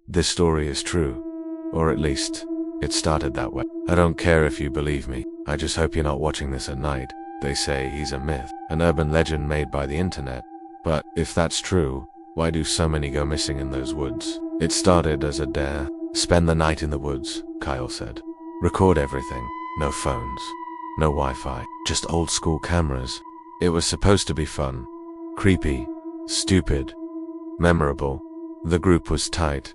This story is true. Or at least, it started that way. I don't care if you believe me. I just hope you're not watching this at night. They say he's a myth, an urban legend made by the internet. But if that's true, why do so many go missing in those woods? It started as a dare. Spend the night in the woods, Kyle said. Record everything. No phones. No Wi-Fi. Just old school cameras. It was supposed to be fun. Creepy. Stupid. Memorable. The group was tight.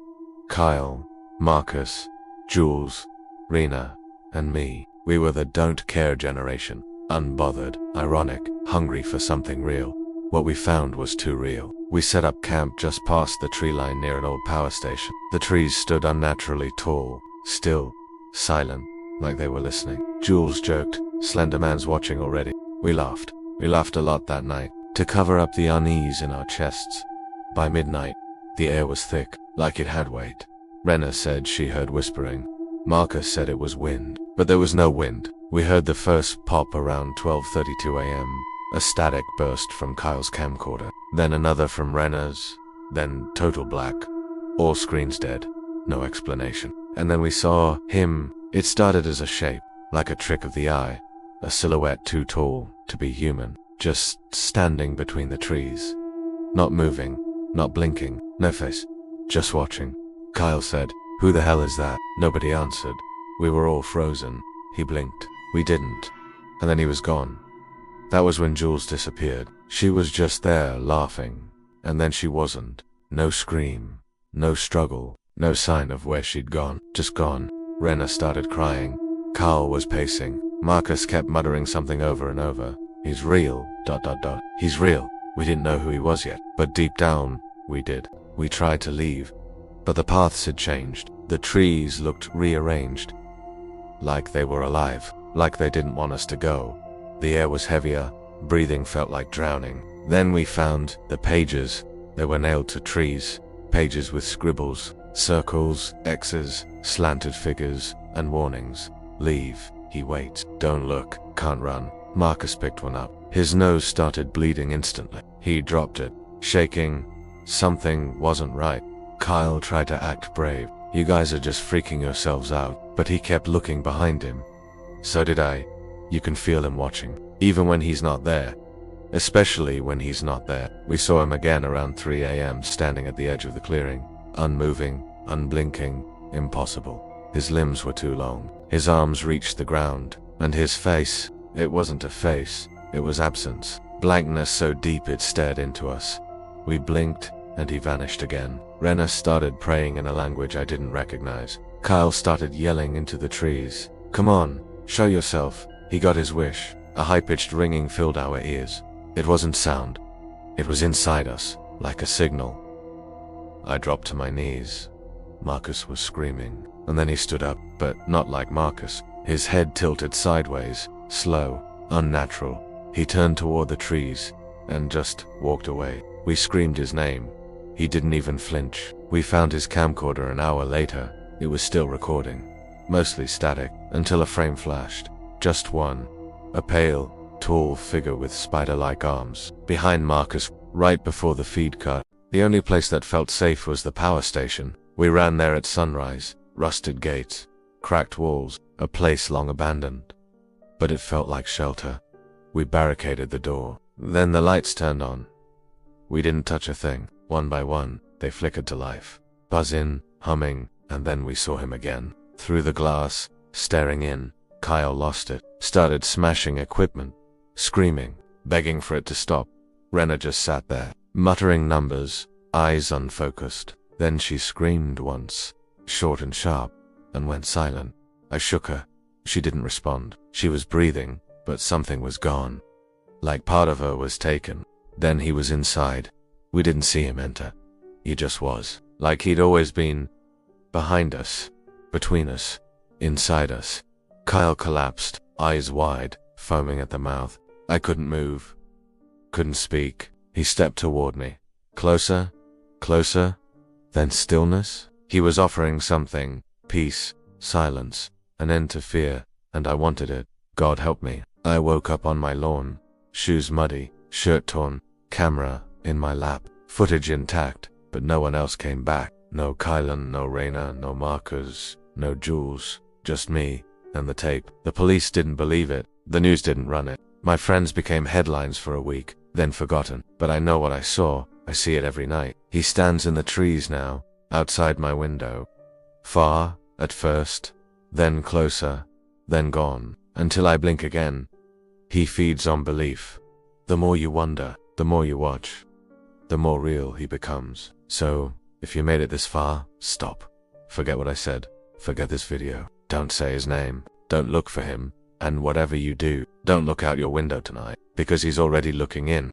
Kyle, Marcus, Jules, Rena, and me. We were the don't care generation. Unbothered, ironic, hungry for something real. What we found was too real. We set up camp just past the tree line near an old power station. The trees stood unnaturally tall, still, silent, like they were listening. Jules joked, Slender Man's watching already. We laughed. We laughed a lot that night, to cover up the unease in our chests. By midnight, the air was thick, like it had weight. Rena said she heard whispering. Marcus said it was wind, but there was no wind. We heard the first pop around 12:32 a.m., a static burst from Kyle's camcorder, then another from Rena's, then total black. All screens dead, no explanation. And then we saw him. It started as a shape, like a trick of the eye, a silhouette too tall to be human, just standing between the trees. Not moving, not blinking, no face, just watching. Kyle said, "Who the hell is that?" Nobody answered. We were all frozen. He blinked. We didn't. And then he was gone. That was when Jules disappeared. She was just there, laughing. And then she wasn't. No scream. No struggle. No sign of where she'd gone. Just gone. Rena started crying. Carl was pacing. Marcus kept muttering something over and over. He's real, ... He's real. We didn't know who he was yet. But deep down, we did. We tried to leave. But the paths had changed. The trees looked rearranged. Like they were alive. Like they didn't want us to go. The air was heavier. Breathing felt like drowning. Then we found the pages. They were nailed to trees. Pages with scribbles, circles, X's, slanted figures, and warnings. Leave. He waits. Don't look. Can't run. Marcus picked one up. His nose started bleeding instantly. He dropped it, shaking. Something wasn't right. Kyle tried to act brave. You guys are just freaking yourselves out. But he kept looking behind him. So did I. You can feel him watching, even when he's not there. Especially when he's not there. We saw him again around 3 a.m. standing at the edge of the clearing. Unmoving, unblinking, impossible. His limbs were too long. His arms reached the ground. And his face, it wasn't a face. It was absence. Blankness so deep it stared into us. We blinked, and he vanished again. Rena started praying in a language I didn't recognize. Kyle started yelling into the trees. Come on, show yourself. He got his wish. A high-pitched ringing filled our ears. It wasn't sound. It was inside us, like a signal. I dropped to my knees. Marcus was screaming. And then he stood up, but not like Marcus. His head tilted sideways, slow, unnatural. He turned toward the trees, and just walked away. We screamed his name. He didn't even flinch. We found his camcorder an hour later. It was still recording. Mostly static, until a frame flashed. Just one. A pale, tall figure with spider-like arms. Behind Marcus, right before the feed cut. The only place that felt safe was the power station. We ran there at sunrise. Rusted gates. Cracked walls. A place long abandoned. But it felt like shelter. We barricaded the door. Then the lights turned on. We didn't touch a thing. One by one, they flickered to life. Buzzing, humming, and then we saw him again. Through the glass, staring in. Kyle lost it. Started smashing equipment. Screaming, begging for it to stop. Rena just sat there, muttering numbers, eyes unfocused. Then she screamed once, short and sharp, and went silent. I shook her. She didn't respond. She was breathing, but something was gone. Like part of her was taken. Then he was inside. We didn't see him enter. He just was. Like he'd always been. Behind us. Between us. Inside us. Kyle collapsed, eyes wide, foaming at the mouth. I couldn't move. Couldn't speak. He stepped toward me. Closer. Closer. Then stillness. He was offering something. Peace. Silence. An end to fear. And I wanted it. God help me. I woke up on my lawn. Shoes muddy. Shirt torn. Camera in my lap. Footage intact. But no one else came back. No Kylan, no Raina, no Marcus, no Jules, just me and the tape. The police didn't believe it. The news didn't run it. My friends became headlines for a week, then forgotten. But I know what I saw. I see it every night. He stands in the trees now, outside my window. Far, at first, then closer, then gone, until I blink again. He feeds on belief. The more you wonder, the more you watch, the more real he becomes. So, if you made it this far, stop. Forget what I said. Forget this video. Don't say his name. Don't look for him. And whatever you do, don't look out your window tonight, because he's already looking in.